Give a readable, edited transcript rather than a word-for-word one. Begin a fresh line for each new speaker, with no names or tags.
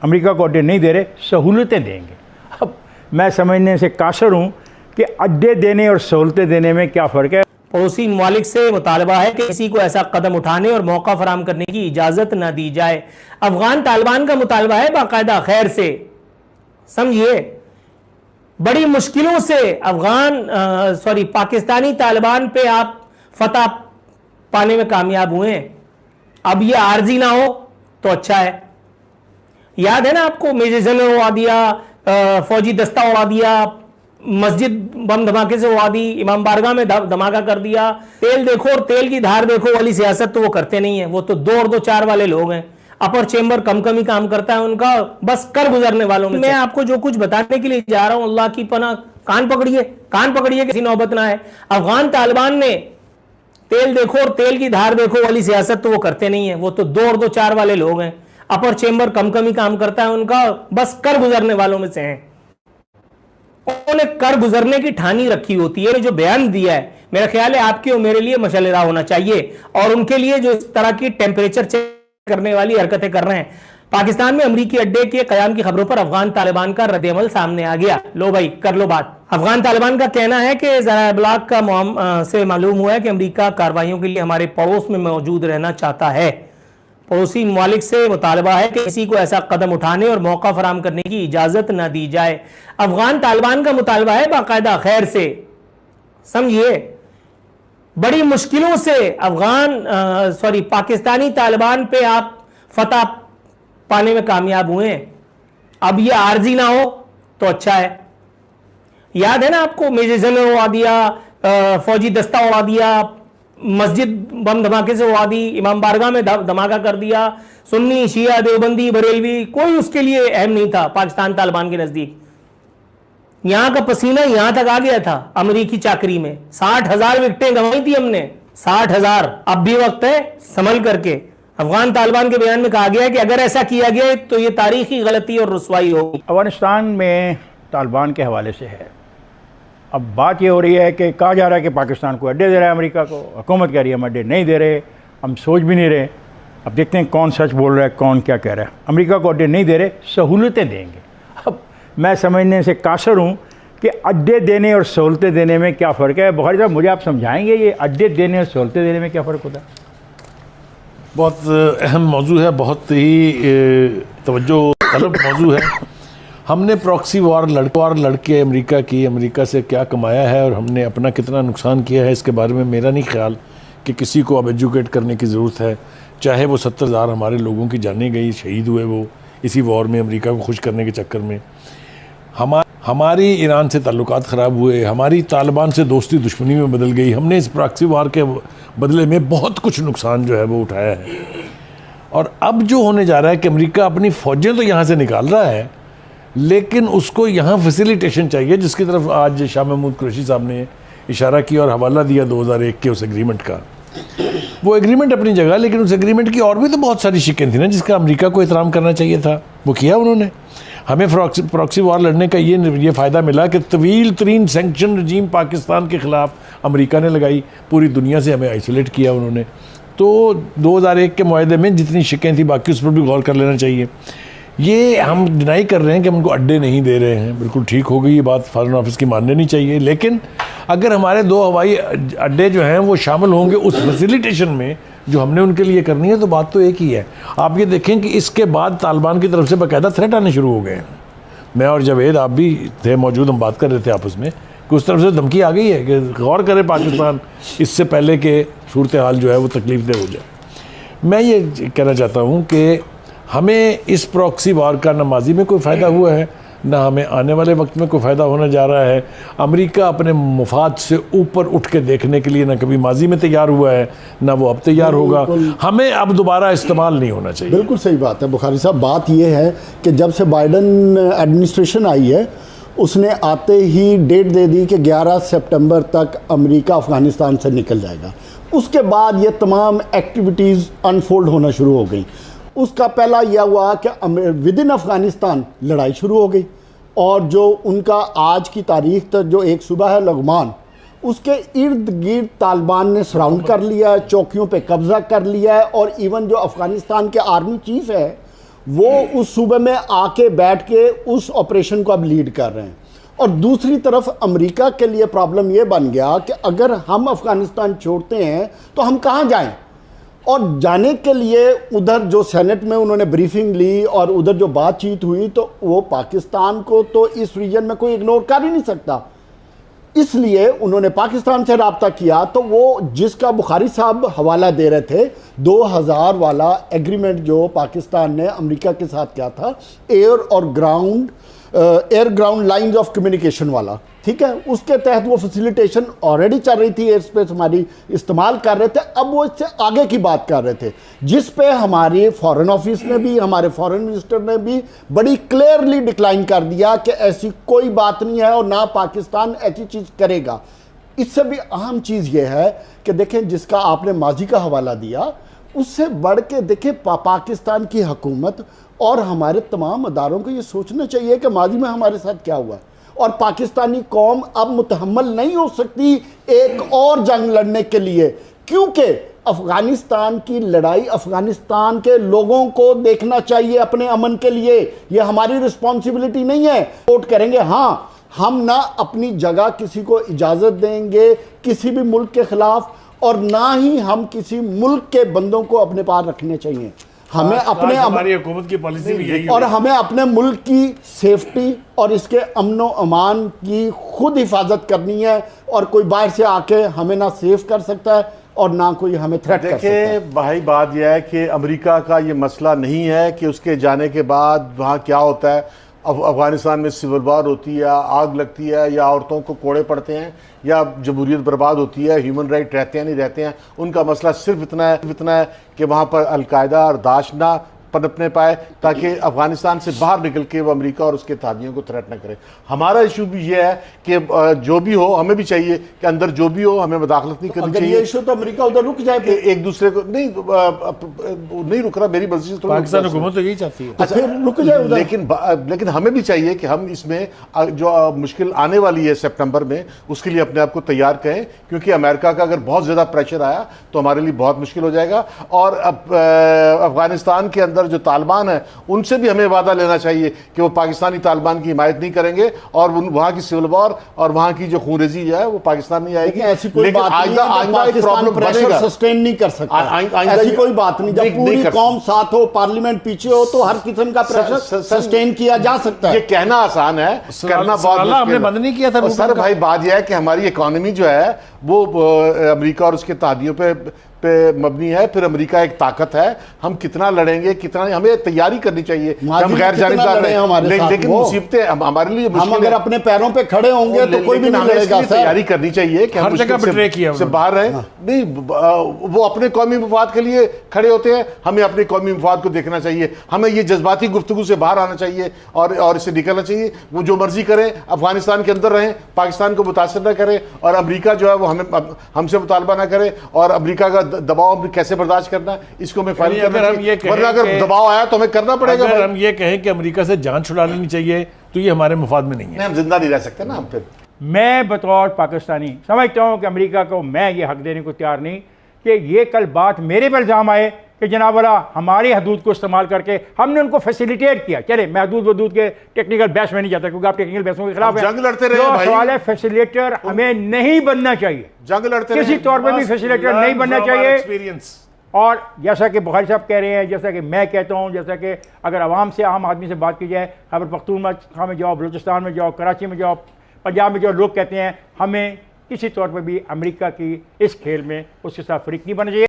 America को अड्डे नहीं दे रहे, सहूलतें देंगे। अब मैं समझने से कासर हूँ कि अड्डे देने और सहूलतें देने में क्या फ़र्क है।
पड़ोसी ममालिक से मुतालबा है कि किसी को ऐसा कदम उठाने और मौका फराम करने की इजाज़त न दी जाए। अफगान तालिबान का मुतालबा है बाकायदा खैर से, समझिए, बड़ी मुश्किलों से पाकिस्तानी तालिबान पे आप फतह पाने में कामयाब हुए हैं। अब ये आर्जी ना हो तो अच्छा है। याद है ना आपको, मेजर जनरल उड़ा दिया, फौजी दस्ता उड़ा दिया, मस्जिद बम धमाके से उड़ा दी, इमाम बारगाह में धमाका कर दिया। तेल देखो और तेल की धार देखो वाली सियासत तो वो करते नहीं है। वो तो 2 और 2 4 वाले लोग हैं। अपर चेंबर कम कम ही काम करता है उनका, बस कर गुजरने वालों में। मैं आपको जो कुछ बताने के लिए जा रहा हूं, अल्लाह की पनाह, कान पकड़िए, किसी नौबत ना है। अफगान तालिबान ने तेल देखो और तेल की धार देखो वाली सियासत तो वो करते नहीं है। वो तो 2 और 2 4 वाले लोग हैं। अपर चेंबर कम कम ही काम करता है उनका, बस कर गुजरने वालों में से हैं। उन्होंने कर गुजरने की ठानी रखी होती है। जो बयान दिया है, मेरा ख्याल है आपके और मेरे लिए मशलेरा होना चाहिए। और उनके लिए जो इस तरह की टेम्परेचर चेक करने वाली हरकतें कर रहे हैं। पाकिस्तान में अमरीकी अड्डे के कयाम की खबरों पर अफगान तालिबान का रद्द-ए-अमल सामने आ गया। लो भाई, कर लो बात। अफगान तालिबान का कहना है कि ज़राए इब्लाग से मालूम हुआ है कि अमरीका कार्रवाइयों के लिए हमारे पड़ोस में मौजूद रहना चाहता है। पड़ोसी ममालिक से मुतालबा है कि किसी को ऐसा कदम उठाने और मौका फराम करने की इजाज़त न दी जाए। अफगान तालिबान का मुतालबा है बाकायदा खैर से, समझिए, बड़ी मुश्किलों से पाकिस्तानी तालिबान पे आप फतह पाने में कामयाब हुए हैं। अब ये आर्जी ना हो तो अच्छा है। याद है ना आपको, मेजर जनरल उड़ा दिया, फौजी दस्ता उड़ा दिया, मस्जिद बम धमाके से उड़ा दी, इमाम बारगाह में धमाका कर दिया। सुन्नी, शिया, देवबंदी, बरेलवी, कोई उसके लिए अहम नहीं था पाकिस्तान तालिबान के नजदीक। यहां का पसीना यहां तक आ गया था अमरीकी चाकरी में। 60,000 विकेटें गंवाई थी हमने, 60,000। अब भी वक्त है संभल करके। अफगान तालिबान के बयान में कहा गया है कि अगर ऐसा किया गया तो ये तारीखी गलती और रुसवाई होगी।
अफगानिस्तान में तालिबान के हवाले से है। अब बात ये हो रही है कि कहा जा रहा है कि पाकिस्तान को अड्डे दे रहा है अमेरिका को। हुकूमत कह रही है हम अड्डे नहीं दे रहे, हम सोच भी नहीं रहे। अब देखते हैं कौन सच बोल रहा है, कौन क्या कह रहा है। अमेरिका को अड्डे नहीं दे रहे, सहूलतें देंगे। अब मैं समझने से कासर हूँ कि अड्डे देने और सहूलतें देने में क्या फ़र्क है। बुखारी साहब, मुझे आप समझाएंगे ये अड्डे देने और सहूलतें देने में क्या फ़र्क होता है?
बहुत अहम मौजू है, बहुत ही तवज्जो तलब मौजू है। हमने प्रॉक्सी वार लड़के अमेरिका से क्या कमाया है और हमने अपना कितना नुकसान किया है, इसके बारे में मेरा नहीं ख्याल कि किसी को अब एजुकेट करने की ज़रूरत है। चाहे वो 70,000 हमारे लोगों की जानें गई, शहीद हुए वो इसी वॉर में, अमेरिका को खुश करने के चक्कर में। हमारी ईरान से ताल्लुकात ख़राब हुए, हमारी तालिबान से दोस्ती दुश्मनी में बदल गई। हमने इस प्रॉक्सी वार के बदले में बहुत कुछ नुकसान जो है वो उठाया है। और अब जो होने जा रहा है कि अमेरिका अपनी फ़ौजें तो यहाँ से निकाल रहा है, लेकिन उसको यहाँ फैसिलिटेशन चाहिए, जिसकी तरफ आज शाह महमूद कुरैशी साहब ने इशारा किया और हवाला दिया 2001 के उस एग्रीमेंट का। वो एग्रीमेंट अपनी जगह, लेकिन उस एग्रीमेंट की और भी तो बहुत सारी शिकें थी ना, जिसका अमेरिका को एहतराम करना चाहिए था। वो किया उन्होंने। हमें प्रॉक्सी वार लड़ने का ये फ़ायदा मिला कि तवील तरीन सेंक्शन रजीम पाकिस्तान के ख़िलाफ़ अमेरिका ने लगाई, पूरी दुनिया से हमें आइसोलेट किया उन्होंने। तो 2001 के मुआहदे में जितनी शिकें थी, बाकी उस पर भी गौर कर लेना चाहिए। ये हम डिनाई कर रहे हैं कि हम उनको अड्डे नहीं दे रहे हैं, बिल्कुल ठीक हो गई ये बात, फॉरेन ऑफिस की माननी नहीं चाहिए। लेकिन अगर हमारे 2 हवाई अड्डे जो हैं वो शामिल होंगे उस फैसिलिटेशन में जो हमने उनके लिए करनी है, तो बात तो एक ही है। आप ये देखें कि इसके बाद तालिबान की तरफ से बाकायदा थ्रेट आने शुरू हो गए हैं। मैं और जावेद, आप भी थे मौजूद, हम बात कर रहे थे आपस में कि उस तरफ से धमकी आ गई है कि गौर करे पाकिस्तान, इससे पहले कि सूरत हाल जो है वो तकलीफ दे हो जाए। मैं ये कहना चाहता हूँ कि हमें इस प्रॉक्सी वार का न माजी में कोई फ़ायदा हुआ है, ना हमें आने वाले वक्त में कोई फ़ायदा होने जा रहा है। अमेरिका अपने मुफाद से ऊपर उठ के देखने के लिए ना कभी माजी में तैयार हुआ है, ना वो अब तैयार होगा। हमें अब दोबारा इस्तेमाल नहीं होना चाहिए।
बिल्कुल सही बात है बुखारी साहब। बात यह है कि जब से बाइडन एडमिनिस्ट्रेशन आई है, उसने आते ही डेट दे दी कि 11 सितंबर तक अमेरिका अफ़गानिस्तान से निकल जाएगा। उसके बाद ये तमाम एक्टिविटीज़ अनफोल्ड होना शुरू हो गई। उसका पहला यह हुआ कि विद इन अफ़गानिस्तान लड़ाई शुरू हो गई, और जो उनका आज की तारीख तक जो एक सूबा है लुघमान, उसके इर्द गिर्द तालिबान ने सराउंड कर लिया है, चौकियों पे कब्ज़ा कर लिया है। और इवन जो अफ़गानिस्तान के आर्मी चीफ़ है, वो उस सूबे में आके बैठ के उस ऑपरेशन को अब लीड कर रहे हैं। और दूसरी तरफ अमेरिका के लिए प्रॉब्लम ये बन गया कि अगर हम अफगानिस्तान छोड़ते हैं तो हम कहाँ जाएं, और जाने के लिए उधर जो सेनेट में उन्होंने ब्रीफिंग ली और उधर जो बातचीत हुई, तो वो पाकिस्तान को तो इस रीजन में कोई इग्नोर कर ही नहीं सकता। इसलिए उन्होंने पाकिस्तान से रब्ता किया, तो वो जिसका बुखारी साहब हवाला दे रहे थे 2000 वाला एग्रीमेंट जो पाकिस्तान ने अमेरिका के साथ किया था, air ground lines of communication वाला, ठीक है, उसके तहत वो फैसिलिटेशन ऑलरेडी चल रही थी, एयर स्पेस हमारी इस्तेमाल कर रहे थे। अब वो इससे आगे की बात कर रहे थे, जिस पे हमारे फॉरेन ऑफिस ने भी, हमारे फॉरेन मिनिस्टर ने भी बड़ी क्लियरली डिक्लाइन कर दिया कि ऐसी कोई बात नहीं है और ना पाकिस्तान ऐसी चीज़ करेगा। इससे भी अहम चीज़ ये है कि देखें, जिसका आपने माजी का हवाला दिया, उससे बढ़ के देखें पाकिस्तान की हुकूमत और हमारे तमाम अदारों को ये सोचना चाहिए कि माजी में हमारे साथ क्या हुआ, और पाकिस्तानी कौम अब मुतहम्मल नहीं हो सकती एक और जंग लड़ने के लिए, क्योंकि अफगानिस्तान की लड़ाई अफगानिस्तान के लोगों को देखना चाहिए अपने अमन के लिए। ये हमारी रिस्पॉन्सिबिलिटी नहीं है। वोट करेंगे, हाँ, हम ना अपनी जगह किसी को इजाज़त देंगे किसी भी मुल्क के खिलाफ, और ना ही हम किसी मुल्क के बंदों को अपने पास रखने चाहिए। हमें अपने
हमारी हुकूमत की पॉलिसी भी यही
और हमें अपने मुल्क की सेफ्टी और इसके अमनो अमान की खुद हिफाजत करनी है, और कोई बाहर से आके हमें ना सेफ कर सकता है और ना कोई हमें थ्रेट कर सकता है।
देखिए भाई, बात यह है कि अमेरिका का ये मसला नहीं है कि उसके जाने के बाद वहाँ क्या होता है, अफगानिस्तान में सिविल वार होती है, आग लगती है, या औरतों को कोड़े पड़ते हैं, या जमहूरियत बर्बाद होती है, ह्यूमन राइट रहते हैं नहीं रहते हैं। उनका मसला सिर्फ इतना है कि वहाँ पर अलकायदा और दाश ना पनपने पाए, ताकि अफगानिस्तान से बाहर निकल के वो अमेरिका और उसके इत्तेहादियों को थ्रेट न करे। हमारा इशू भी ये है कि जो भी हो, हमें भी चाहिए कि अंदर जो भी हो हमें मुदाखलत नहीं करनी चाहिए।
ये इशू तो अमेरिका उधर रुक जाए,
एक दूसरे को नहीं रुक रहा, मेरी मर्जी से तो
पाकिस्तान हुकूमत तो यही चाहती है।
अच्छा,
फिर रुक जाए उधर।
लेकिन हमें भी चाहिए कि हम इसमें जो मुश्किल आने वाली है सितंबर में, उसके लिए अपने आप को तैयार करें, क्योंकि अमेरिका का अगर बहुत ज़्यादा प्रेशर आया तो हमारे लिए बहुत मुश्किल हो जाएगा। और अब अफगानिस्तान के अंदर जो तालिबान है, उनसे भी हमें वादा लेना चाहिए कि वो पाकिस्तानी तालिबान की हिमायत नहीं करेंगे, और वहाँ की सिविल वॉर और वहाँ की जो खूनरेजी है वो पाकिस्तान नहीं आएगी।
ऐसी कोई बात नहीं है, पाकिस्तान प्रेशर सस्टेन नहीं कर सकता। ऐसी कोई बात नहीं, जब पूरी कौम साथ हो, पार्लियामेंट पीछे हो, तो हर किस्म का प्रेशर सस्टेन किया जा सकता है।
ये कहना आसान है, करना बहुत मुश्किल है।
हमने बंद नहीं किया था
सर भाई, बात यह है कि हमारी इकोनॉमी जो है वो अमेरिका और उसके इत्तेहादियों पे मबनी है। फिर अमेरिका एक ताकत है, हम कितना लड़ेंगे कितना नहीं, हमें तैयारी करनी चाहिए। हम गैर जानिबदार नहीं, लेकिन मुसीबतें हमारे लिए
हम अगर अपने पैरों पे खड़े होंगे तो कोई भी नहीं लड़ेगा।
तैयारी करनी चाहिए कि
हर जगह बिट्रे किया
से बाहर रहे। नहीं, वो अपने कौमी मफाद के लिए खड़े होते हैं, हमें अपने कौमी मफाद को देखना चाहिए। हमें ये जज्बाती गुफ्तगू से बाहर आना चाहिए और इससे निकलना चाहिए। वो जो मर्जी करें, अफगानिस्तान के अंदर रहें, पाकिस्तान को मुतासर न करें, और अमेरिका जो है वो हमसे मुतालबा ना करे, और अमेरिका का दबाव कैसे बर्दाश्त करना है, इसको मैं फाइल करना चाहिए। वरना अगर दबाव आया तो हमें करना पड़ेगा।
अगर हम ये कहें कि अमेरिका से जान छुड़ा लेनी चाहिए, तो ये हमारे मुफाद में नहीं है।
हम जिंदा नहीं रह सकते ना। हम फिर
मैं बतौर पाकिस्तानी समझता हूँ कि अमेरिका को मैं ये हक देने को तैयार नहीं कि ये कल बात मेरे पर इल्ज़ाम आए कि जनाब वाला हमारी हदूद को इस्तेमाल करके हमने उनको फैसिलिटेट किया। चले, मैं हदूद वदूद के टेक्निकल बहस में नहीं जाता, क्योंकि आप टेक्निकल बहसों के खिलाफ
जंग लड़ते रहे भाई।
सवाल है, फैसिलिटेटर हमें नहीं बनना चाहिए,
जंग लड़ते
किसी तौर पर भी फैसिलिटेटर नहीं बनना चाहिए। और जैसा कि बुखारी साहब कह रहे हैं, जैसा कि मैं कहता हूँ, जैसा कि अगर आवाम से, आम आदमी से बात की जाए, खैबर पख्तूनख्वा में जाओ, बलूचिस्तान में जाओ, कराची में जाओ, पंजाब में जाओ, लोग कहते हैं हमें किसी तौर पर भी अमेरिका की इस खेल में उसके साथ फरीक नहीं बनना चाहिए।